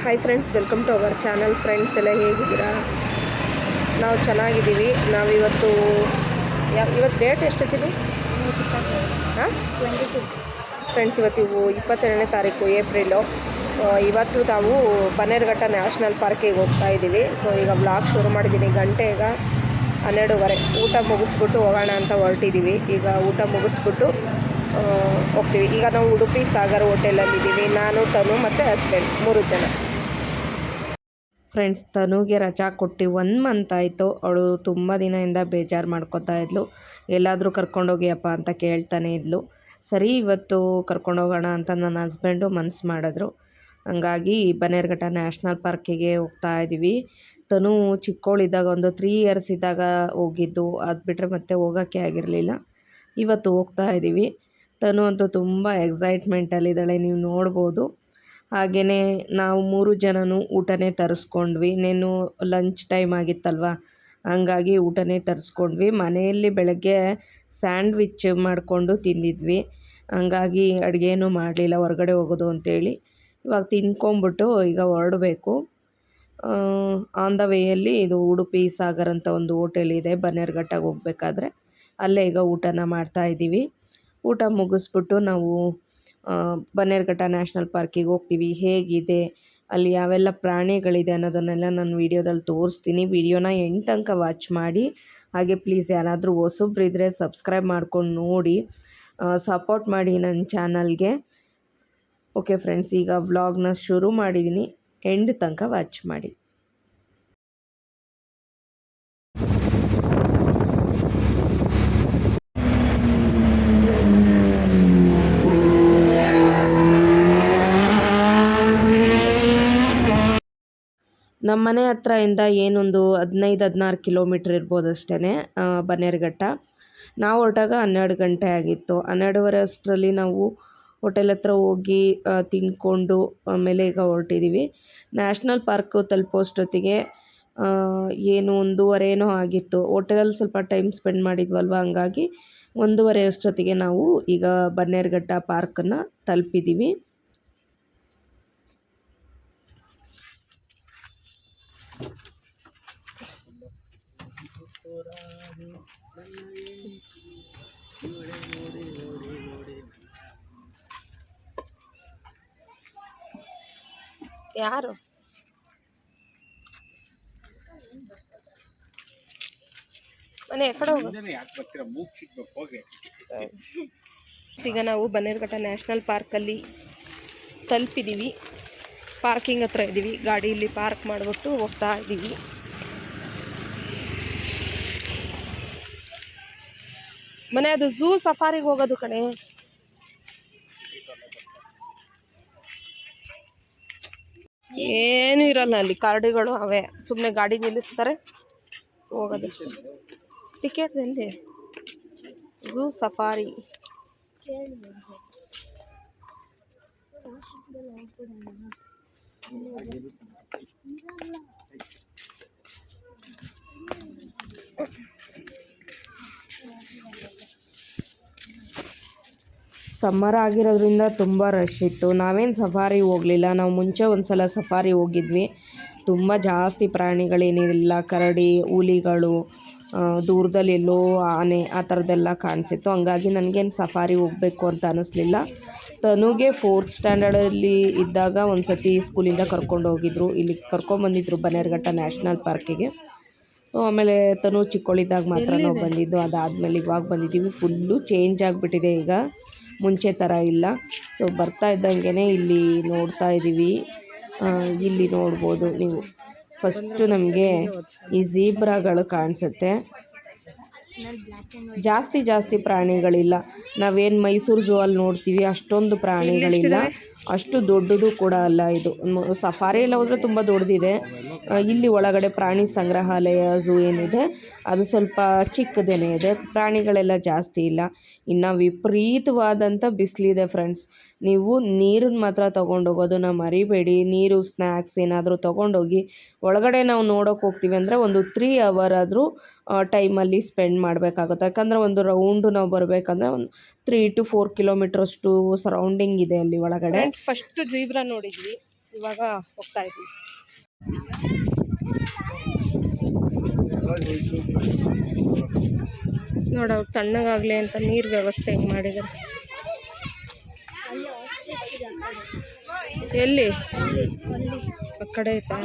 Hi friends, welcome to our channel. Friends ಎಲ್ಲ ಹೇಗಿದ್ದೀರಾ? ನಾವು ಚೆನ್ನಾಗಿದ್ದೀವಿ. ನಾವಿವತ್ತು ಇವತ್ತು ಡೇಟ್ ಎಷ್ಟು ಹಚ್ಚಿದ್ವಿ? ಹಾಂ, 22 ಫ್ರೆಂಡ್ಸ್. ಇವತ್ತು 22ನೇ ತಾರೀಕು ಏಪ್ರಿಲು. ಇವತ್ತು ನಾವು ಬನ್ನೇರುಘಟ್ಟ ನ್ಯಾಷನಲ್ ಪಾರ್ಕಿಗೆ ಹೋಗ್ತಾ ಇದ್ದೀವಿ. ಸೊ ಈಗ ಬ್ಲಾಗ್ ಶುರು ಮಾಡಿದ್ದೀನಿ. ಗಂಟೆ ಈಗ 12:30. ಊಟ ಮುಗಿಸ್ಬಿಟ್ಟು ಹೋಗೋಣ ಅಂತ ಹೊರಟಿದ್ದೀವಿ. ಈಗ ಊಟ ಮುಗಿಸ್ಬಿಟ್ಟು ಹೋಗ್ತೀವಿ. ಈಗ ನಾವು ಉಡುಪಿ ಸಾಗರ್ ಹೋಟೆಲಲ್ಲಿದ್ದೀವಿ. ನಾನು, ತನು ಮತ್ತು ಹಸ್ಬೆಂಡ್ 3 ಜನ. ಫ್ರೆಂಡ್ಸ್, ತನುಗೆ ರಜಾ ಕೊಟ್ಟು 1 ಮಂತ್ ಆಯಿತು. ಅವಳು ತುಂಬ ದಿನದಿಂದ ಬೇಜಾರು ಮಾಡ್ಕೋತಾ ಇದ್ಲು. ಎಲ್ಲಾದರೂ ಕರ್ಕೊಂಡೋಗಿಯಪ್ಪ ಅಂತ ಕೇಳ್ತಾನೆ ಇದ್ಲು. ಸರಿ, ಇವತ್ತು ಕರ್ಕೊಂಡೋಗೋಣ ಅಂತ ನನ್ನ ಹಸ್ಬೆಂಡು ಮನಸ್ಸು ಮಾಡಿದ್ರು. ಹಂಗಾಗಿ ಬನ್ನೇರುಘಟ್ಟ ನ್ಯಾಷನಲ್ ಪಾರ್ಕಿಗೆ ಹೋಗ್ತಾ ಇದ್ದೀವಿ. ತನು ಚಿಕ್ಕವಳಿದ್ದಾಗ ಒಂದು 3 ಇಯರ್ಸ್ ಇದ್ದಾಗ ಹೋಗಿದ್ದು. ಅದು ಬಿಟ್ಟರೆ ಮತ್ತೆ ಹೋಗೋಕ್ಕೆ ಆಗಿರಲಿಲ್ಲ. ಇವತ್ತು ಹೋಗ್ತಾ ಇದ್ದೀವಿ. ತನು ಅಂತೂ ತುಂಬ ಎಕ್ಸೈಟ್ಮೆಂಟಲ್ಲಿದ್ದಾಳೆ, ನೀವು ನೋಡ್ಬೋದು. ಹಾಗೆಯೇ ನಾವು 3 ಜನನೂ ಊಟನೇ ತರಿಸ್ಕೊಂಡ್ವಿ. ಇನ್ನೇನು ಲಂಚ್ ಟೈಮ್ ಆಗಿತ್ತಲ್ವ, ಹಂಗಾಗಿ ಊಟನೇ ತರಿಸ್ಕೊಂಡ್ವಿ. ಮನೆಯಲ್ಲಿ ಬೆಳಗ್ಗೆ ಸ್ಯಾಂಡ್ವಿಚ್ ಮಾಡಿಕೊಂಡು ತಿಂದಿದ್ವಿ. ಹಂಗಾಗಿ ಅಡುಗೆನೂ ಮಾಡಲಿಲ್ಲ, ಹೊರಗಡೆ ಹೋಗೋದು ಅಂತೇಳಿ. ಇವಾಗ ತಿನ್ಕೊಂಬಿಟ್ಟು ಈಗ ಹೊರಡಬೇಕು. ಆನ್ ದ ವೇಯಲ್ಲಿ ಇದು ಉಡುಪಿ ಸಾಗರ್ ಅಂತ ಒಂದು ಹೋಟೆಲ್ ಇದೆ ಬನ್ನೇರುಘಟ್ಟಗೆ ಹೋಗ್ಬೇಕಾದ್ರೆ. ಅಲ್ಲೇ ಈಗ ಊಟನ ಮಾಡ್ತಾಯಿದ್ದೀವಿ. ಊಟ ಮುಗಿಸ್ಬಿಟ್ಟು ನಾವು ಬನ್ನೇರುಘಟ್ಟ ನ್ಯಾಷನಲ್ ಪಾರ್ಕಿಗೆ ಹೋಗ್ತೀವಿ. ಹೇಗಿದೆ, ಅಲ್ಲಿ ಯಾವೆಲ್ಲ ಪ್ರಾಣಿಗಳಿದೆ ಅನ್ನೋದನ್ನೆಲ್ಲ ನಾನು ವೀಡಿಯೋದಲ್ಲಿ ತೋರಿಸ್ತೀನಿ. ವೀಡಿಯೋನ ಎಂಡ್ ತನಕ ವಾಚ್ ಮಾಡಿ. ಹಾಗೆ ಪ್ಲೀಸ್ ಯಾರಾದರೂ ಹೊಸಬ್ರಿದ್ರೆ ಸಬ್ಸ್ಕ್ರೈಬ್ ಮಾಡ್ಕೊಂಡು ನೋಡಿ, ಸಪೋರ್ಟ್ ಮಾಡಿ ನನ್ನ ಚಾನಲ್ಗೆ. ಓಕೆ ಫ್ರೆಂಡ್ಸ್, ಈಗ ವ್ಲಾಗ್ನ ಶುರು ಮಾಡಿದ್ದೀನಿ. ಎಂಡ್ ತನಕ ವಾಚ್ ಮಾಡಿ. ನಮ್ಮ ಮನೆ ಹತ್ರದಿಂದ ಏನೊಂದು 15-16 ಕಿಲೋಮೀಟ್ರ್ ಇರ್ಬೋದು ಅಷ್ಟೇ ಬನ್ನೇರುಘಟ್ಟ. ನಾವು ಹೊರಟಾಗ 12 ಗಂಟೆ ಆಗಿತ್ತು. 12:30 ಅಷ್ಟರಲ್ಲಿ ನಾವು ಹೋಟೆಲ್ ಹತ್ರ ಹೋಗಿ ತಿಂದ್ಕೊಂಡು ಆಮೇಲೆ ಈಗ ಹೊರಟಿದ್ದೀವಿ. ನ್ಯಾಷನಲ್ ಪಾರ್ಕು ತಲುಪೋಷ್ಟೊತ್ತಿಗೆ ಏನು 1:30 ಏನೋ ಆಗಿತ್ತು. ಹೋಟೆಲಲ್ಲಿ ಸ್ವಲ್ಪ ಟೈಮ್ ಸ್ಪೆಂಡ್ ಮಾಡಿದ್ವಲ್ವ, ಹಂಗಾಗಿ 1:30 ಅಷ್ಟೊತ್ತಿಗೆ ನಾವು ಈಗ ಬನ್ನೇರುಘಟ್ಟ ಪಾರ್ಕನ್ನು ತಲುಪಿದ್ದೀವಿ. ಯಾರು ಮನೆ ಎಕಡೆ ಈಗ ನಾವು ಬನ್ನೇರುಘಟ್ಟ ನ್ಯಾಷನಲ್ ಪಾರ್ಕಲ್ಲಿ ತಲುಪಿದ್ದೀವಿ. ಪಾರ್ಕಿಂಗ್ ಹತ್ರ ಇದ್ದೀವಿ. ಗಾಡಿಯಲ್ಲಿ ಪಾರ್ಕ್ ಮಾಡಿಬಿಟ್ಟು ಹೋಗ್ತಾ ಇದ್ದೀವಿ. ಮನೆ ಅದು ಝೂ ಸಫಾರಿಗೆ ಹೋಗೋದು ಕಣೆ. ಏನೂ ಇರಲ್ಲ ಅಲ್ಲಿ, ಕರಡಿಗಳು ಅವೇ. ಸುಮ್ಮನೆ ಗಾಡಿ ನಿಲ್ಲಿಸ್ತಾರೆ, ಹೋಗೋದು. ಟಿಕೆಟ್ ಎಲ್ಲಿ? Zoo safari. ಸಮ್ಮರ್ ಆಗಿರೋದ್ರಿಂದ ತುಂಬ ರಶ್ ಇತ್ತು. ನಾವೇನು ಸಫಾರಿ ಹೋಗಲಿಲ್ಲ. ನಾವು ಮುಂಚೆ ಒಂದು ಸಲ ಸಫಾರಿ ಹೋಗಿದ್ವಿ. ತುಂಬ ಜಾಸ್ತಿ ಪ್ರಾಣಿಗಳೇನಿರಲಿಲ್ಲ. ಕರಡಿ, ಹುಲಿಗಳು, ದೂರದಲ್ಲಿ ಎಲ್ಲೋ ಆನೆ, ಆ ಥರದ್ದೆಲ್ಲ ಕಾಣಿಸಿತ್ತು. ಹಂಗಾಗಿ ನನಗೇನು ಸಫಾರಿ ಹೋಗಬೇಕು ಅಂತ ಅನ್ನಿಸ್ಲಿಲ್ಲ. ತನುಗೆ 4th ಸ್ಟ್ಯಾಂಡರ್ಡಲ್ಲಿ ಇದ್ದಾಗ ಒಂದು ಸತಿ ಸ್ಕೂಲಿಂದ ಕರ್ಕೊಂಡು ಹೋಗಿದ್ರು. ಇಲ್ಲಿ ಕರ್ಕೊಂಬಂದಿದ್ರು ಬನ್ನೇರುಘಟ್ಟ ನ್ಯಾಷನಲ್ ಪಾರ್ಕಿಗೆ. ಆಮೇಲೆ ತನು ಚಿಕ್ಕವಳಿದ್ದಾಗ ಮಾತ್ರ ನಾವು ಬಂದಿದ್ದು. ಅದಾದಮೇಲೆ ಇವಾಗ ಬಂದಿದ್ದೀವಿ. ಫುಲ್ಲು ಚೇಂಜ್ ಆಗಿಬಿಟ್ಟಿದೆ, ಈಗ ಮುಂಚೆ ಥರ ಇಲ್ಲ. ಸೊ ಬರ್ತಾ ಇದ್ದಂಗೆ ಇಲ್ಲಿ ನೋಡ್ತಾ ಇದ್ದೀವಿ. ಇಲ್ಲಿ ನೋಡ್ಬೋದು ನೀವು. ಫಸ್ಟು ನಮಗೆ ಈ ಝೀಬ್ರಾಗಳು ಕಾಣಿಸುತ್ತೆ. ಜಾಸ್ತಿ ಪ್ರಾಣಿಗಳಿಲ್ಲ. ನಾವೇನು ಮೈಸೂರು ಝೂ ಅಲ್ಲಿ ನೋಡ್ತೀವಿ ಅಷ್ಟೊಂದು ಪ್ರಾಣಿಗಳಿಲ್ಲ. ಅಷ್ಟು ದೊಡ್ಡದು ಕೂಡ ಅಲ್ಲ ಇದು. ಸಫಾರಿ ಎಲ್ಲ ಹೋದರೆ ತುಂಬ ದೊಡ್ಡದಿದೆ. ಇಲ್ಲಿ ಒಳಗಡೆ ಪ್ರಾಣಿ ಸಂಗ್ರಹಾಲಯ ಝೂ ಏನಿದೆ ಅದು ಸ್ವಲ್ಪ ಚಿಕ್ಕದೇನೇ ಇದೆ. ಪ್ರಾಣಿಗಳೆಲ್ಲ ಜಾಸ್ತಿ ಇಲ್ಲ. ಇನ್ನು ವಿಪರೀತವಾದಂಥ ಬಿಸಿಲಿದೆ ಫ್ರೆಂಡ್ಸ್. ನೀವು ನೀರನ್ನು ಮಾತ್ರ ತೊಗೊಂಡೋಗೋದನ್ನ ಮರಿಬೇಡಿ. ನೀರು, ಸ್ನ್ಯಾಕ್ಸ್ ಏನಾದರೂ ತೊಗೊಂಡೋಗಿ. ಒಳಗಡೆ ನಾವು ನೋಡೋಕೆ ಹೋಗ್ತೀವಿ ಅಂದರೆ ಒಂದು 3 ಅವರ್ ಆದರೂ ಟೈಮಲ್ಲಿ ಸ್ಪೆಂಡ್ ಮಾಡಬೇಕಾಗುತ್ತೆ. ಯಾಕಂದರೆ ಒಂದು ರೌಂಡು ನಾವು ಬರಬೇಕಂದ್ರೆ ಒಂದು 3 to 4 ಕಿಲೋಮೀಟ್ರಷ್ಟು ಸರೌಂಡಿಂಗ್ ಇದೆ ಅಲ್ಲಿ ಒಳಗಡೆ. ಫಸ್ಟ್ ಝೀಬ್ರಾ ನೋಡಿದ್ವಿ. ಇವಾಗ ಹೋಗ್ತಾ ಇದ್ದೀವಿ. ನೋಡ ತಣ್ಣಗಾಗಲಿ ಅಂತ ನೀರು ವ್ಯವಸ್ಥೆ ಹೆಂಗೆ ಮಾಡಿದ್ದಾರೆ. ಎಲ್ಲಿ ಆ ಕಡೆ ಐತಾ?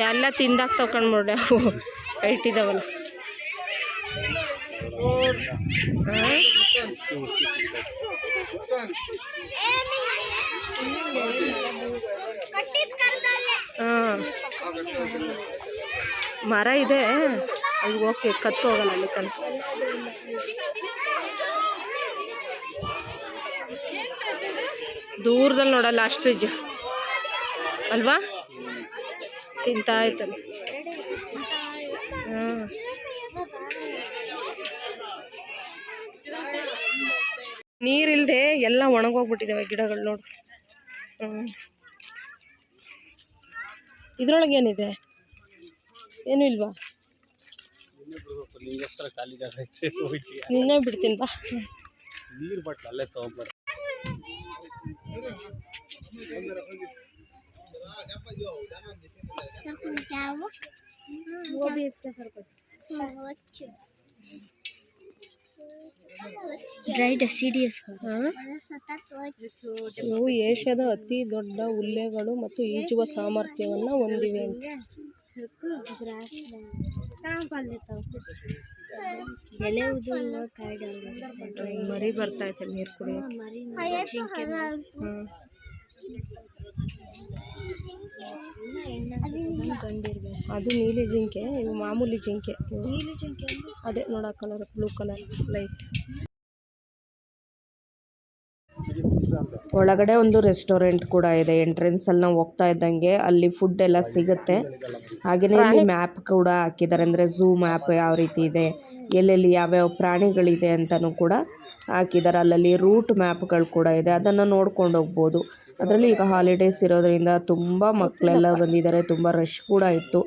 ಎಲ್ಲ ತಿಂದಾಕ ತಕೊಂಡ್ಬಿಡ್ರಿ ಅವು ಹೈಟ್ ಇದಾವಲ್ಲ. ಹಾಂ ಮರ ಇದೆ, ಅಲ್ಲಿ ಓಕೆ ಕತ್ತು ಹೋಗಲ್ಲ ಅಲ್ಲಿ ತನಕ. ದೂರದಲ್ಲಿ ನೋಡಲ್ಲ ಆಸ್ಟ್ರಿಜ್ ಅಲ್ವಾ, ತಿಂತಾ ಆಯ್ತಲ್ಲ. ಹಾಂ ನೀರಿಲ್ಲದೆ ಎಲ್ಲ ಒಣಗೋಗ್ಬಿಟ್ಟಿದ್ದಾವೆ ಗಿಡಗಳು ನೋಡು. ಇದ್ರೊಳಗೆ ಏನಿದೆ? ಏನು ಇಲ್ವಾ? ನಿನ್ನೆ ಬಿಡ್ತೀನಿ ಬಾ. ನೀರು ಬಾಟ್ಲ್ ಅಲ್ಲೇ ತಗೊಂಡ್ಬರ್ತೀನಿ. ಇವು ಏಷ್ಯಾದ ಅತಿ ದೊಡ್ಡ ಹುಲ್ಲೆಗಳು ಮತ್ತು ಈಜುವ ಸಾಮರ್ಥ್ಯವನ್ನು ಹೊಂದಿವೆ ಅಂತ. ಮರಿ ಬರ್ತಾ ಐತೆ ನೀರು ಕುಡಿಯೋಕೆ. ಅದು ನೀಲಿ ಜಿಂಕೆ, ಇವು ಮಾಮೂಲಿ ಜಿಂಕೆ. ನೀಲಿ ಜಿಂಕೆ ಅದೇ ನೋಡ ಕಲರ್, ಬ್ಲೂ ಕಲರ್ ಲೈಟ್. ಒಳಗಡೆ ಒಂದು ರೆಸ್ಟೋರೆಂಟ್ ಕೂಡ ಇದೆ. ಎಂಟ್ರೆನ್ಸಲ್ಲಿ ನಾವು ಹೋಗ್ತಾ ಇದ್ದಂಗೆ ಅಲ್ಲಿ ಫುಡ್ ಎಲ್ಲ ಸಿಗುತ್ತೆ. ಹಾಗೆಯೇ ಇಲ್ಲಿ ಮ್ಯಾಪ್ ಕೂಡ ಹಾಕಿದ್ದಾರೆ, ಅಂದರೆ ಝೂ ಮ್ಯಾಪ್ ಯಾವ ರೀತಿ ಇದೆ, ಎಲ್ಲೆಲ್ಲಿ ಯಾವ್ಯಾವ ಪ್ರಾಣಿಗಳಿದೆ ಅಂತಲೂ ಕೂಡ ಹಾಕಿದ್ದಾರೆ. ಅಲ್ಲಲ್ಲಿ ರೂಟ್ ಮ್ಯಾಪ್ಗಳು ಕೂಡ ಇದೆ, ಅದನ್ನು ನೋಡ್ಕೊಂಡು ಹೋಗ್ಬೋದು. ಅದರಲ್ಲಿ ಈಗ ಹಾಲಿಡೇಸ್ ಇರೋದ್ರಿಂದ ತುಂಬ ಮಕ್ಕಳೆಲ್ಲ ಬಂದಿದ್ದಾರೆ, ತುಂಬ ರಶ್ ಕೂಡ ಇತ್ತು,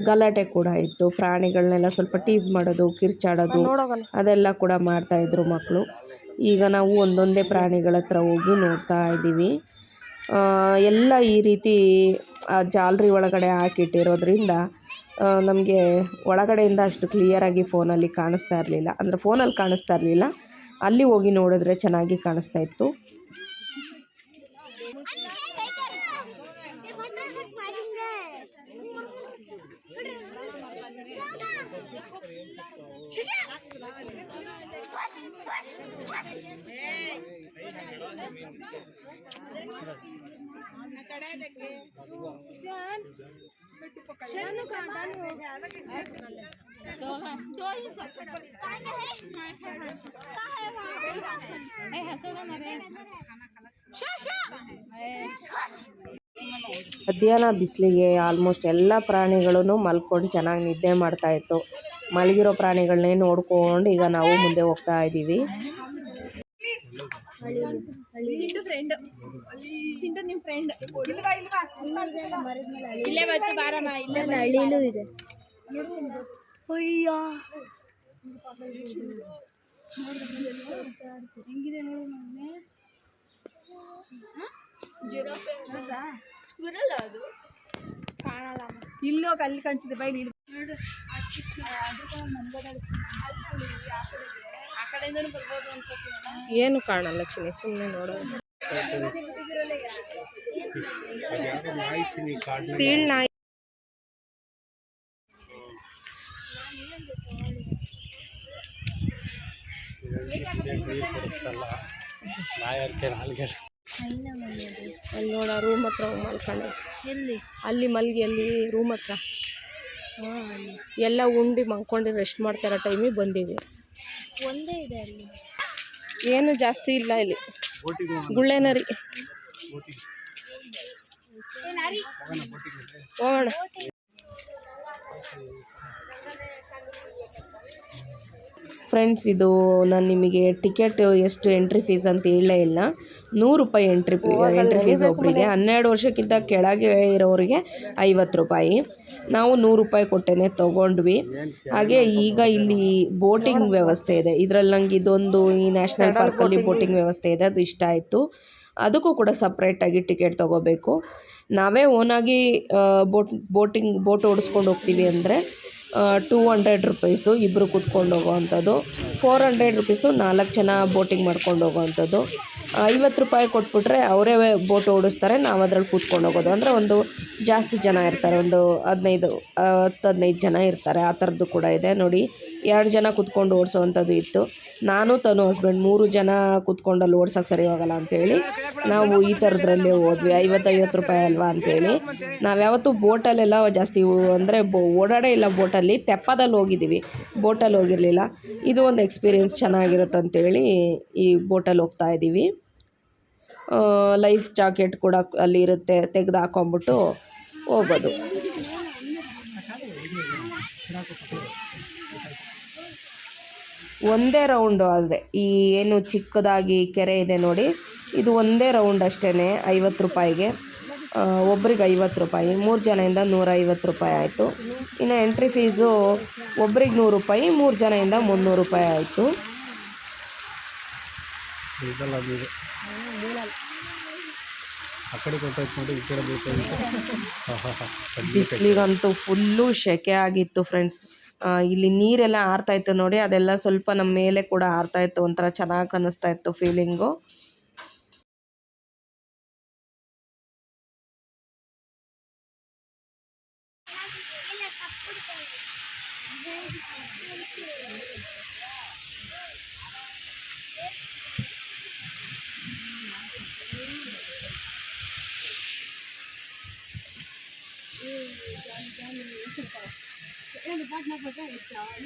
ಗಲಾಟೆ ಕೂಡ ಇತ್ತು. ಪ್ರಾಣಿಗಳನ್ನೆಲ್ಲ ಸ್ವಲ್ಪ ಟೀಸ್ ಮಾಡೋದು, ಕಿರ್ಚಾಡೋದು ಅದೆಲ್ಲ ಕೂಡ ಮಾಡ್ತಾಯಿದ್ರು ಮಕ್ಕಳು. ಈಗ ನಾವು ಒಂದೊಂದೇ ಪ್ರಾಣಿಗಳ ಹತ್ರ ಹೋಗಿ ನೋಡ್ತಾ ಇದ್ದೀವಿ. ಎಲ್ಲ ಈ ರೀತಿ ಜಾಲರಿ ಒಳಗಡೆ ಹಾಕಿಟ್ಟಿರೋದ್ರಿಂದ ನಮಗೆ ಒಳಗಡೆಯಿಂದ ಅಷ್ಟು ಕ್ಲಿಯರಾಗಿ ಫೋನಲ್ಲಿ ಕಾಣಿಸ್ತಾ ಇರಲಿಲ್ಲ. ಅಂದರೆ ಫೋನಲ್ಲಿ ಕಾಣಿಸ್ತಾ ಇರಲಿಲ್ಲ, ಅಲ್ಲಿ ಹೋಗಿ ನೋಡಿದ್ರೆ ಚೆನ್ನಾಗಿ ಕಾಣಿಸ್ತಾ ಇತ್ತು. ಮಧ್ಯಾಹ್ನ ಬಿಸಿಲಿಗೆ ಆಲ್ಮೋಸ್ಟ್ ಎಲ್ಲ ಪ್ರಾಣಿಗಳೂ ಮಲ್ಕೊಂಡು ಚೆನ್ನಾಗಿ ನಿದ್ದೆ ಮಾಡ್ತಾಯಿತ್ತು. ಮಲಗಿರೋ ಪ್ರಾಣಿಗಳನ್ನೇ ನೋಡ್ಕೊಂಡು ಈಗ ನಾವು ಮುಂದೆ ಹೋಗ್ತಾ ಇದ್ದೀವಿ. ಇಲ್ಲೋಗ ಅಲ್ಲಿ ಕಾಣಿಸಿದೆ ಬೈಲಿ ಏನು ಕಾಣಲ್ಲ ಚಿನ್ನಿ, ಸುಮ್ಮನೆ ನೋಡೋದು. ಸೀಳ್ ನಾಯಿ ಅಲ್ಲಿ ನೋಡ, ರೂಮ್ ಹತ್ರ ಮಲ್ಕೊಂಡೆ. ಎಲ್ಲಿ? ಅಲ್ಲಿ ಮಲ್ಗಿ, ಅಲ್ಲಿ ರೂಮ್ ಹತ್ರ ಎಲ್ಲ ಉಂಡು ಮಲ್ಕೊಂಡು ರೆಸ್ಟ್ ಮಾಡ್ತಾರೋ ಟೈಮಿಗೆ ಬಂದಿವಿ. ಒಂದೇ ಇದೆ ಅಲ್ಲಿ, ಏನು ಜಾಸ್ತಿ ಇಲ್ಲ ಇಲ್ಲಿ. ಗುಳ್ಳೆನರಿ ಹೋಗೋಣ. ಫ್ರೆಂಡ್ಸ್, ಇದು ನಾನು ನಿಮಗೆ ಟಿಕೆಟ್ ಎಷ್ಟು ಎಂಟ್ರಿ ಫೀಸ್ ಅಂತ ಹೇಳಲೇ ಇಲ್ಲ. 100 ರೂಪಾಯಿ ಎಂಟ್ರಿ ಫೀಸ್ ಒಬ್ಬರಿಗೆ. 12 ವರ್ಷಕ್ಕಿಂತ ಕೆಳಗೆ ಇರೋರಿಗೆ 50 ರೂಪಾಯಿ. ನಾವು 100 ರೂಪಾಯಿ ಕೊಟ್ಟೇ ತೊಗೊಂಡ್ವಿ. ಹಾಗೆ ಈಗ ಇಲ್ಲಿ ಬೋಟಿಂಗ್ ವ್ಯವಸ್ಥೆ ಇದೆ. ಇದರಲ್ಲಿ ನಂಗೆ ಇದೊಂದು ಈ ನ್ಯಾಷನಲ್ ಪಾರ್ಕಲ್ಲಿ ಬೋಟಿಂಗ್ ವ್ಯವಸ್ಥೆ ಇದೆ, ಅದು ಇಷ್ಟ ಆಯಿತು. ಅದಕ್ಕೂ ಕೂಡ ಸಪ್ರೇಟಾಗಿ ಟಿಕೆಟ್ ತೊಗೋಬೇಕು. ನಾವೇ ಓನಾಗಿ ಬೋಟ್ ಓಡಿಸ್ಕೊಂಡು ಹೋಗ್ತೀವಿ ಅಂದರೆ 200 ರುಪೀಸು ಇಬ್ಬರು ಕೂತ್ಕೊಂಡು ಹೋಗೋವಂಥದ್ದು, 400 ರುಪೀಸು 4 ಜನ ಬೋಟಿಂಗ್ ಮಾಡ್ಕೊಂಡು ಹೋಗೋವಂಥದ್ದು. 50 ರೂಪಾಯಿ ಕೊಟ್ಬಿಟ್ರೆ ಅವರೇ ಬೋಟ್ ಓಡಿಸ್ತಾರೆ, ನಾವು ಅದ್ರಲ್ಲಿ ಕೂತ್ಕೊಂಡು ಹೋಗೋದು. ಅಂದರೆ ಒಂದು ಜಾಸ್ತಿ ಜನ ಇರ್ತಾರೆ, ಒಂದು 15 ಜನ ಇರ್ತಾರೆ. ಆ ಥರದ್ದು ಕೂಡ ಇದೆ ನೋಡಿ. 2 ಜನ ಕೂತ್ಕೊಂಡು ಓಡಿಸೋವಂಥದ್ದು ಇತ್ತು. ನಾನು ತನು ಹಸ್ಬೆಂಡ್ 3 ಜನ ಕೂತ್ಕೊಂಡಲ್ಲಿ ಓಡ್ಸೋಕ್ಕೆ ಸರಿ ಹೋಗಲ್ಲ ಅಂತೇಳಿ ನಾವು ಈ ಥರದ್ರಲ್ಲೇ ಹೋದ್ವಿ. 50 ರೂಪಾಯಿ ಅಲ್ವಾ ಅಂತೇಳಿ. ನಾವು ಯಾವತ್ತೂ ಬೋಟಲ್ಲೆಲ್ಲ ಜಾಸ್ತಿ ಅಂದರೆ ಓಡಾಡೇ ಇಲ್ಲ ಬೋಟಲ್ಲಿ, ತೆಪ್ಪದಲ್ಲಿ ಹೋಗಿದ್ದೀವಿ, ಬೋಟಲ್ಲಿ ಹೋಗಿರಲಿಲ್ಲ. ಇದು ಒಂದು ಎಕ್ಸ್ಪೀರಿಯೆನ್ಸ್ ಚೆನ್ನಾಗಿರುತ್ತೆ ಅಂತೇಳಿ ಈ ಬೋಟಲ್ಲಿ ಹೋಗ್ತಾ ಇದ್ದೀವಿ. ಲೈಫ್ ಜಾಕೆಟ್ ಕೂಡ ಅಲ್ಲಿ ಇರುತ್ತೆ, ತೆಗೆದು ಹಾಕೊಂಬಿಟ್ಟು ಹೋಗೋದು. ಒಂದೇ ರೌಂಡು ಅಲ್ಲದೆ ಈ ಏನು ಚಿಕ್ಕದಾಗಿ ಕೆರೆ ಇದೆ ನೋಡಿ, ಇದು ಒಂದೇ ರೌಂಡ್ ಅಷ್ಟೇ 50 ರೂಪಾಯಿಗೆ. ಒಬ್ರಿಗೆ 50 ರೂಪಾಯಿ, 3 ಜನದಿಂದ 150 ರೂಪಾಯಿ ಆಯಿತು. ಇನ್ನು ಎಂಟ್ರಿ ಫೀಸು ಒಬ್ರಿಗೆ 100 ರೂಪಾಯಿ, 3 ಜನದಿಂದ 300 ರೂಪಾಯಿ ಆಯಿತು. ಬಿಸಿಲಿಗಂತೂ ಫುಲ್ಲು ಸೆಕೆ ಆಗಿತ್ತು ಫ್ರೆಂಡ್ಸ್. ಇಲ್ಲಿ ನೀರೆಲ್ಲ ಆರ್ತಾಯಿತ್ತು ನೋಡಿ, ಅದೆಲ್ಲ ಸ್ವಲ್ಪ ನಮ್ಮ ಮೇಲೆ ಕೂಡ ಆರ್ತಾಯಿತ್ತು. ಒಂಥರ ಚೆನ್ನಾಗಿ ಅನ್ನಿಸ್ತಾ ಇತ್ತು ಫೀಲಿಂಗು.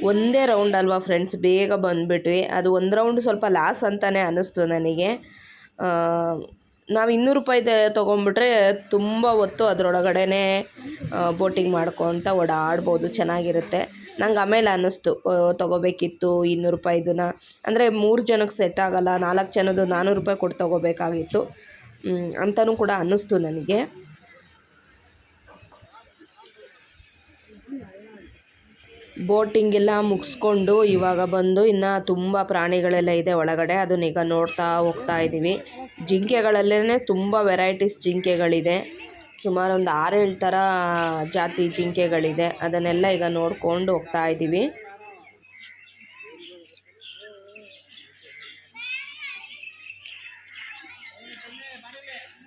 ಒಂದೇ ರೌಂಡ್ ಅಲ್ವಾ ಫ್ರೆಂಡ್ಸ್, ಬೇಗ ಬಂದುಬಿಟ್ವಿ. ಅದು ಒಂದು ರೌಂಡ್ ಸ್ವಲ್ಪ ಲಾಸ್ ಅಂತಲೇ ಅನ್ನಿಸ್ತು ನನಗೆ. ನಾವು 200 ರೂಪಾಯಿ ತೊಗೊಂಬಿಟ್ರೆ ತುಂಬ ಹೊತ್ತು ಅದರೊಳಗಡೆ ಬೋಟಿಂಗ್ ಮಾಡ್ಕೊತ ಓಡಾಡ್ಬೋದು, ಚೆನ್ನಾಗಿರುತ್ತೆ. ನಂಗೆ ಆಮೇಲೆ ಅನ್ನಿಸ್ತು ತೊಗೋಬೇಕಿತ್ತು 200 ರೂಪಾಯಿದನ್ನ. ಅಂದರೆ 3 ಜನಕ್ಕೆ ಸೆಟ್ ಆಗೋಲ್ಲ, 4 ಜನದ್ದು 400 ರೂಪಾಯಿ ಕೊಟ್ಟು ತೊಗೋಬೇಕಾಗಿತ್ತು ಅಂತಲೂ ಕೂಡ ಅನ್ನಿಸ್ತು ನನಗೆ. ಬೋಟಿಂಗ್ ಎಲ್ಲ ಮುಗಿಸ್ಕೊಂಡು ಇವಾಗ ಬಂದು ಇನ್ನು ತುಂಬ ಪ್ರಾಣಿಗಳೆಲ್ಲ ಇದೆ ಒಳಗಡೆ, ಅದನ್ನೀಗ ನೋಡ್ತಾ ಹೋಗ್ತಾ ಇದ್ದೀವಿ. ಜಿಂಕೆಗಳಲ್ಲೇ ತುಂಬ ವೆರೈಟೀಸ್ ಜಿಂಕೆಗಳಿದೆ, ಸುಮಾರು ಒಂದು 6-7 ಥರ ಜಾತಿ ಜಿಂಕೆಗಳಿದೆ. ಅದನ್ನೆಲ್ಲ ಈಗ ನೋಡ್ಕೊಂಡು ಹೋಗ್ತಾ ಇದ್ದೀವಿ.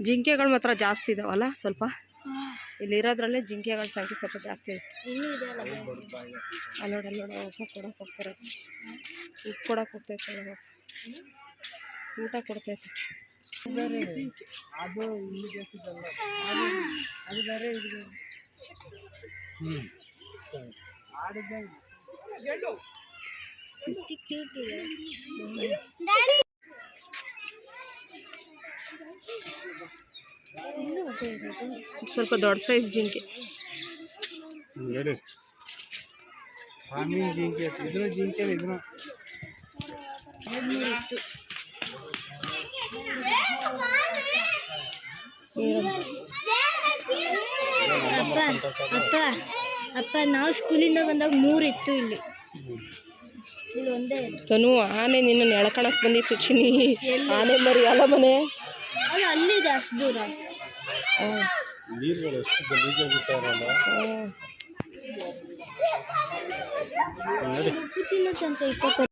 ಜಿಂಕೆಗಳು ಮಾತ್ರ ಜಾಸ್ತಿ ಇದಾವಲ್ಲ, ಸ್ವಲ್ಪ ಇಲ್ಲಿರೋದ್ರಲ್ಲೇ ಜಿಂಕೆಗಳ ಸಂಖ್ಯೆ ಸ್ವಲ್ಪ ಜಾಸ್ತಿ ಇದೆ. ಅಲ್ಲೋಡ ಕೊಡಕ್ಕೆ ಹೋಗ್ತಾರೆ, ಉಪ್ಪು ಕೊಡಕ್ಕೆ ಹೋಗ್ತೈತೆ, ಊಟ ಕೊಡ್ತೈತೆ. ಅದು ಇಲ್ಲಿ ಬೇಸಿದಲ್ಲ, ಅದು ಬೇರೆ ಇದು ಸ್ವಲ್ಪ ದೊಡ್ಡ ಸೈಜ್ ಜಿಂಕೆ. ಜಿಂಕೆ ಇದ್ರ ಜಿಂಕೆ ಇದ್ರ ಅಪ್ಪ ನಾವು ಸ್ಕೂಲಿಂದ ಬಂದಾಗ 3 ಇತ್ತು ಇಲ್ಲಿ ಒಂದೇ. ತನು ಆನೆ ನಿನ್ನ ಎಳ್ಕೊಳಕ್ ಬಂದಿತ್ತು ಚಿನಿ, ಆನೆ ಮರಿ ಅಲ್ಲ ಮನೆ ಅದು ಅಲ್ಲಿದೆ ಅಷ್ಟು ದೂರ. ನೀರುಗಳು ಎಷ್ಟು ಗಲೀಜಾಗಿರ್ತಾರಲ್ಲ, ಉಪ್ಪು ತಿನ್ನೋಕ್ಕಂತ 20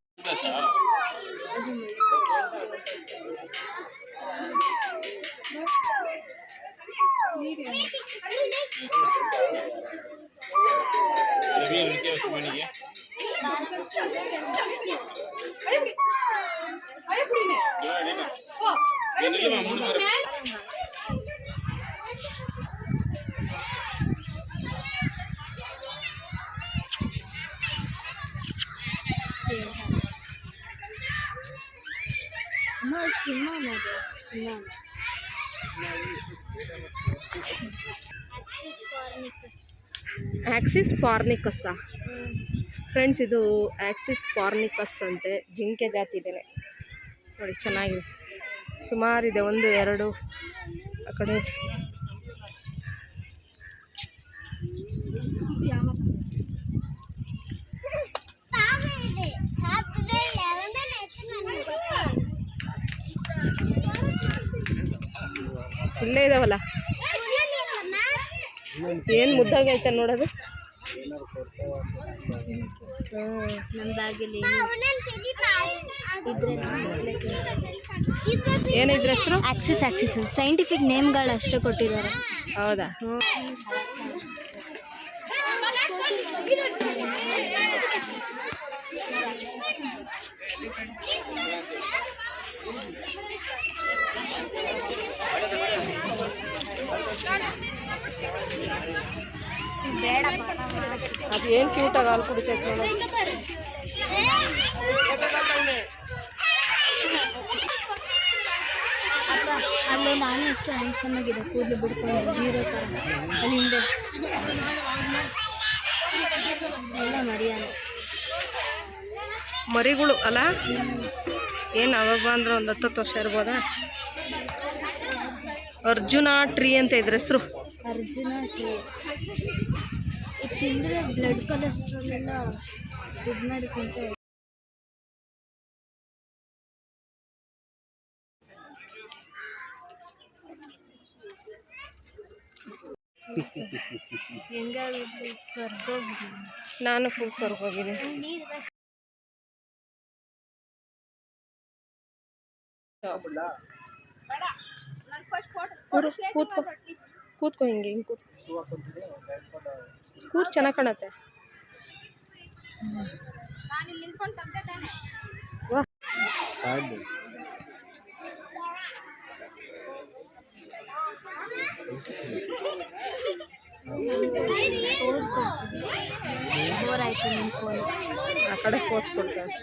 ಆಕ್ಸಿಸ್ ಪಾರ್ನಿಕಸ್ಸಾ ಫ್ರೆಂಡ್ಸ್, ಇದು ಆಕ್ಸಿಸ್ ಪಾರ್ನಿಕಸ್ ಅಂತೆ, ಜಿಂಕೆ ಜಾತಿ ಇದೆ ನೋಡಿ, ಚೆನ್ನಾಗಿದೆ, ಸುಮಾರಿದೆ, 1 2 ಆ ಕಡೆ. ಇಲ್ಲೇ ಇದಾವಲ್ಲ. ಏನು ಮುದ್ದಾಗೈತೆ ನೋಡೋದು. ನಮ್ಮ ಬ್ಯಾಗಲ್ಲಿ ಏನಿದ್ರ ಹೆಸರು? ಆಕ್ಸಿಸ್ ಸೈಂಟಿಫಿಕ್ ನೇಮ್ಗಳು ಅಷ್ಟೇ ಕೊಟ್ಟಿದ್ದಾರೆ. ಹೌದಾ? ಅದು ಏನು ಕ್ಯೂಟಾಗಿ ಹಾಲು ಕುಡಿತೈತೆ ನೋಡಿ. ಅಲ್ಲೇ ನಾನು ಎಷ್ಟು ಹ್ಯಾಂಡ್ಸಮ್ ಆಗಿದೆ, ಕೂದಲು ಬಿಡ್ಕೊಂಡು ಹೀರೋ ಥರ. ಅಲ್ಲಿ ಹಿಂದೆ ಎಲ್ಲ ಮರಿಯಾನೆ ಮರಿಗಳು ಅಲ್ಲ. ಏನು ಅವಾಗ ಅಂದ್ರೆ ಒಂದು 10 ವರ್ಷ ಇರ್ಬೋದಾ. ಅರ್ಜುನ ಟ್ರೀ ಅಂತ ಇದ್ರ ಹೆಸರು. ಅರ್ಜುನ ಟ್ರೀ. ಇದು ತಿಂದರೆ ಬ್ಲಡ್ ಕೊಲೆಸ್ಟ್ರಾಲ್ ಎಲ್ಲ ಇದು ಮಾಡಿಕೊಂತ. ಹೆಂಗಾಗುತ್ತೆ ಸ್ವರ್ಗೋಗಿ. ನಾನು ಫುಲ್ ಸ್ವರ್ಗೋಗಿದ್ದೀನಿ. ಕೂತ್ಕೋ ಕೂತ್ಕೋ ಹಿಂಗೆ ಕೂತ್ ಚೆನ್ನಾಗಿ ಕಾಣತ್ತೆ. ಬೋರ್ ಆಯ್ತು ನಿಮ್ಮ ಫೋನ್. ಆ ಕಡೆ ಪೋಸ್ ಕೊಡ್ತಾರೆ.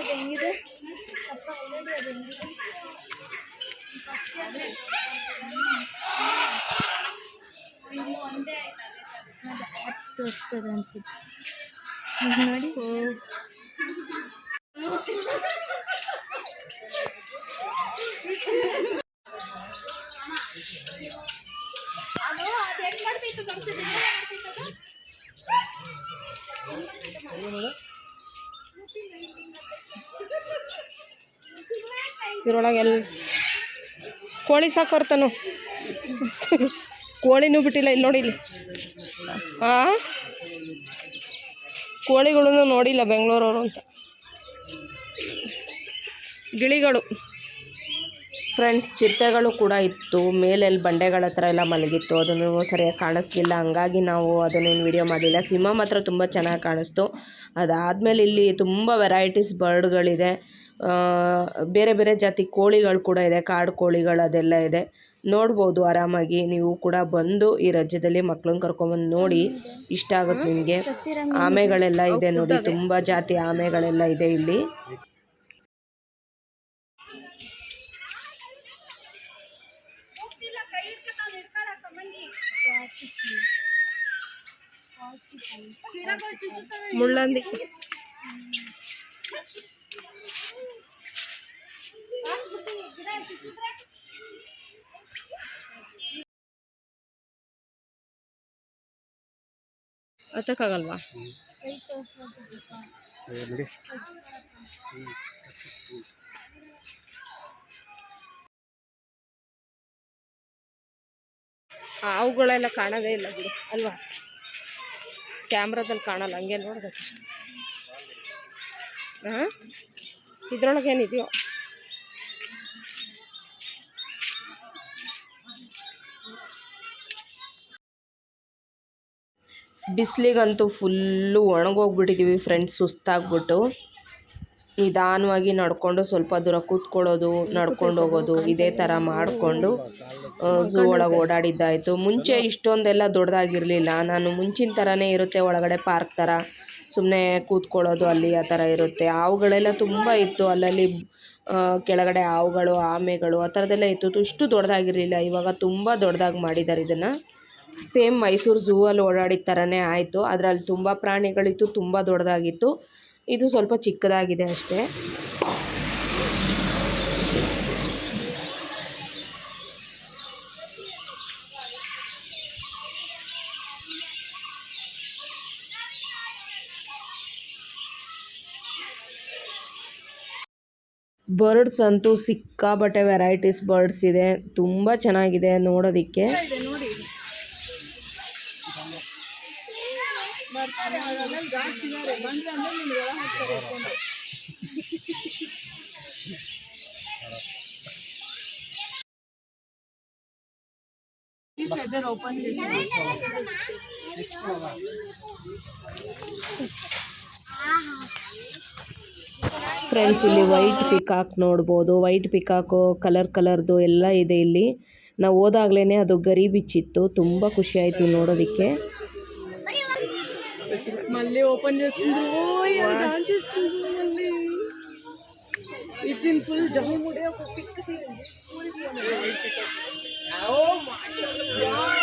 ಹೆಂಗಿದೆ ಆ್ಯಪ್ಸ್ ತೋರಿಸ್ತದೆ ಅನ್ಸುತ್ತೆ ನೋಡಿ. ಇದ್ರೊಳಗೆ ಕೋಳಿ ಸಾಕೋರ್ತಾನು. ಕೋಳಿನೂ ಬಿಟ್ಟಿಲ್ಲ ಇಲ್ಲಿ ನೋಡಿ. ಇಲ್ಲಿ ಕೋಳಿಗಳನ್ನು ನೋಡಿಲ್ಲ ಬೆಂಗಳೂರವರು ಅಂತ. ಗಿಳಿಗಳು ಫ್ರೆಂಡ್ಸ್, ಚಿರತೆಗಳು ಕೂಡ ಇತ್ತು. ಮೇಲೆಲ್ಲಿ ಬಂಡೆಗಳ ಹತ್ರ ಎಲ್ಲ ಮಲಗಿತ್ತು. ಅದನ್ನು ಸರಿಯಾಗಿ ಕಾಣಿಸ್ಲಿಲ್ಲ, ಹಂಗಾಗಿ ನಾವು ಅದನ್ನೇನು ವಿಡಿಯೋ ಮಾಡಲಿಲ್ಲ. ಸಿಂಹ ಮಾತ್ರ ತುಂಬ ಚೆನ್ನಾಗಿ ಕಾಣಿಸ್ತು. ಅದಾದಮೇಲೆ ಇಲ್ಲಿ ತುಂಬ ವೆರೈಟೀಸ್ ಬರ್ಡ್ಗಳಿದೆ. ಬೇರೆ ಬೇರೆ ಜಾತಿ ಕೋಳಿಗಳು ಕೂಡ ಇದೆ, ಕಾಡು ಕೋಳಿಗಳು ಅದೆಲ್ಲ ಇದೆ. ನೋಡ್ಬೋದು ಆರಾಮಾಗಿ. ನೀವು ಕೂಡ ಬಂದು ಈ ರಾಜ್ಯದಲ್ಲಿ ಮಕ್ಳನ್ನ ಕರ್ಕೊಂಬಂದು ನೋಡಿ, ಇಷ್ಟ ಆಗುತ್ತೆ ನಿಮಗೆ. ಆಮೆಗಳೆಲ್ಲ ಇದೆ ನೋಡಿ, ತುಂಬ ಜಾತಿ ಆಮೆಗಳೆಲ್ಲ ಇದೆ ಇಲ್ಲಿ. ಮುಳ್ಳಂದಿ ಹತ್ತಕ್ಕಾಗಲ್ವಾ? ಅವುಗಳೆಲ್ಲ ಕಾಣೋದೇ ಇಲ್ಲ ಬಿಡು ಅಲ್ವಾ, ಕ್ಯಾಮ್ರಾದಲ್ಲಿ ಕಾಣಲ್ಲ, ಹಂಗೆ ನೋಡ್ಬೇಕಷ್ಟೆ. ಹಾಂ, ಇದ್ರೊಳಗೆ ಏನಿದೆಯೋ. ಬಿಸಿಲಿಗಂತೂ ಫುಲ್ಲು ಒಣಗೋಗ್ಬಿಟ್ಟಿದ್ದೀವಿ ಫ್ರೆಂಡ್ಸ್, ಸುಸ್ತಾಗ್ಬಿಟ್ಟು. ನಿಧಾನವಾಗಿ ನಡ್ಕೊಂಡು ಸ್ವಲ್ಪ ದೂರ ಕೂತ್ಕೊಳ್ಳೋದು, ನಡ್ಕೊಂಡು ಹೋಗೋದು, ಇದೇ ಥರ ಮಾಡಿಕೊಂಡು ಝೂ ಒಳಗೆ ಓಡಾಡಿದ್ದಾಯಿತು. ಮುಂಚೆ ಇಷ್ಟೊಂದೆಲ್ಲ ದೊಡ್ಡದಾಗಿರಲಿಲ್ಲ. ನಾನು ಮುಂಚಿನ ಥರನೇ ಇರುತ್ತೆ ಒಳಗಡೆ ಪಾರ್ಕ್ ಥರ, ಸುಮ್ಮನೆ ಕೂತ್ಕೊಳ್ಳೋದು ಅಲ್ಲಿ ಆ ಥರ ಇರುತ್ತೆ. ಹಾವುಗಳೆಲ್ಲ ತುಂಬ ಇತ್ತು ಅಲ್ಲಲ್ಲಿ. ಕೆಳಗಡೆ ಹಾವುಗಳು, ಆಮೆಗಳು ಆ ಥರದ್ದೆಲ್ಲ ಇತ್ತು. ಇಷ್ಟು ದೊಡ್ಡದಾಗಿರಲಿಲ್ಲ. ಇವಾಗ ತುಂಬ ದೊಡ್ಡದಾಗಿ ಮಾಡಿದ್ದಾರೆ ಇದನ್ನು. ಸೇಮ್ ಮೈಸೂರು ಝೂ ಅಲ್ಲಿ ಓಡಾಡಿದ ಥರನೇ ಆಯಿತು. ಅದರಲ್ಲಿ ತುಂಬ ಪ್ರಾಣಿಗಳಿತ್ತು, ತುಂಬ ದೊಡ್ಡದಾಗಿತ್ತು. ಇದು ಸ್ವಲ್ಪ ಚಿಕ್ಕದಾಗಿದೆ ಅಷ್ಟೇ. ಬರ್ಡ್ಸ್ ಅಂತೂ ಸಿಕ್ಕಾಬಟ್ಟೆ ವೆರೈಟೀಸ್ ಬರ್ಡ್ಸ್ ಇದೆ. ತುಂಬ ಚೆನ್ನಾಗಿದೆ ನೋಡೋದಕ್ಕೆ. ನೋಡಿ ఓపెన్ చేసి ಫ್ರೆಂಡ್ಸ್, ಇಲ್ಲಿ ವೈಟ್ ಪಿಕಾಕ್ ನೋಡ್ಬೋದು. ವೈಟ್ ಪಿಕಾಕು ಕಲರ್ದು ಎಲ್ಲ ಇದೆ ಇಲ್ಲಿ. ನಾವು ಹೋದಾಗ್ಲೇ ಅದು ಗರಿ ಬಿಚ್ಚಿತ್ತು. ತುಂಬ ಖುಷಿ ಆಯಿತು ನೋಡೋದಕ್ಕೆ. మళ్ళీ ఓపెన్ చేస్తుండ్రు. డాన్స్ చేస్తుండ్రు మళ్ళీ. ఇట్స్ ఇన్ ఫుల్ జమ్ముడే ఒక పిక్ తీయండి. ఓ మాషాఅల్లాహ్.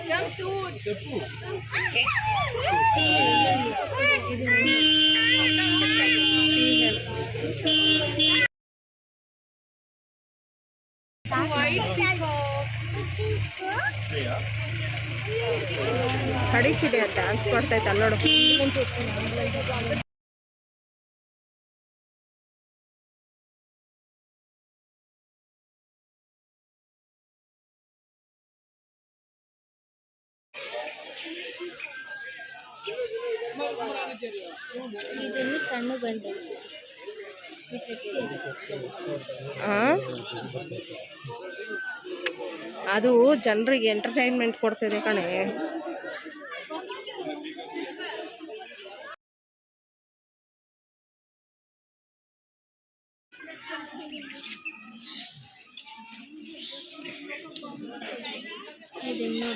Come soon. ಕಡಿಚಿದೆ ಅಂತ ಡ್ಯಾನ್ಸ್ ಮಾಡ್ತೈತೆ ಅಲ್ಲಿ ನೋಡು. ಇದನ್ನು ಸಣ್ಣ ಗಂಟೆ ಅದು ಜನರಿಗೆ ಎಂಟರ್ಟೈನ್ಮೆಂಟ್ ಕೊಡ್ತಿದೆ ಕಣೆ. ಇದನ್ನು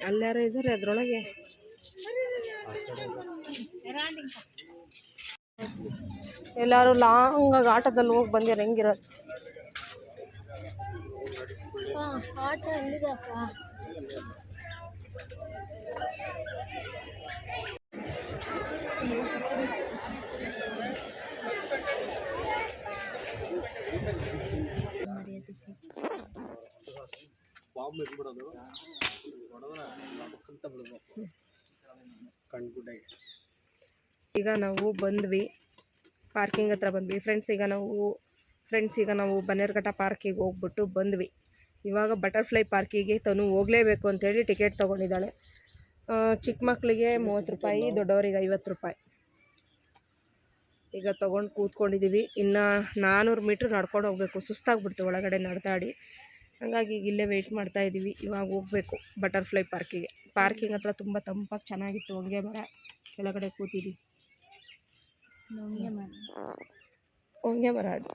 ಅಲ್ಲಾರು ಇದ್ದಾರೆ ಅದ್ರೊಳಗೆ. ಎಲ್ಲರೂ ಲಾಂಗಾಗಿ ಆಟೋದಲ್ಲಿ ಹೋಗಿ ಬಂದಿರ ಹೆಂಗಿರೋದು. ಆಟ ಎಲ್ಲಿದಪ್ಪ? ಬಾಂಬ್ ಇಟ್ಬಿಡೋದು ಅಂತ ಬಿಡ್ಬೇಕು ಕಣ್ಗುಡ್ಡೆಗೆ. ಈಗ ನಾವು ಬಂದ್ವಿ, ಪಾರ್ಕಿಂಗ್ ಹತ್ರ ಬಂದ್ವಿ ಫ್ರೆಂಡ್ಸ್. ಈಗ ನಾವು ಬನ್ನೇರುಘಟ್ಟ ಪಾರ್ಕಿಗೆ ಹೋಗ್ಬಿಟ್ಟು ಬಂದ್ವಿ. ಇವಾಗ ಬಟರ್ಫ್ಲೈ ಪಾರ್ಕಿಗೆ ತನು ಹೋಗಲೇಬೇಕು ಅಂತೇಳಿ ಟಿಕೆಟ್ ತೊಗೊಂಡಿದ್ದಾಳೆ. ಚಿಕ್ಕ ಮಕ್ಕಳಿಗೆ 30 ರೂಪಾಯಿ, ದೊಡ್ಡವರಿಗೆ 50 ರೂಪಾಯಿ. ಈಗ ತೊಗೊಂಡು ಕೂತ್ಕೊಂಡಿದ್ದೀವಿ. ಇನ್ನು 400 ಮೀಟ್ರ್ ನಡ್ಕೊಂಡು ಹೋಗಬೇಕು. ಸುಸ್ತಾಗ್ಬಿಡ್ತು ಒಳಗಡೆ ನಡೆದಾಡಿ. ಹಾಗಾಗಿ ಈಗ ಇಲ್ಲೇ ವೆಯ್ಟ್ ಮಾಡ್ತಾಯಿದ್ದೀವಿ. ಇವಾಗ ಹೋಗಬೇಕು ಬಟರ್ಫ್ಲೈ ಪಾರ್ಕಿಗೆ. ಪಾರ್ಕಿಂಗ್ ಹತ್ರ ತುಂಬ ತಂಪಾಗಿ ಚೆನ್ನಾಗಿತ್ತು. ಹೊಂಗೆ ಮರ ಕೆಳಗಡೆ ಕೂತಿದ್ವಿ. ಹೊಂಗೆ ಮರ ಅದು.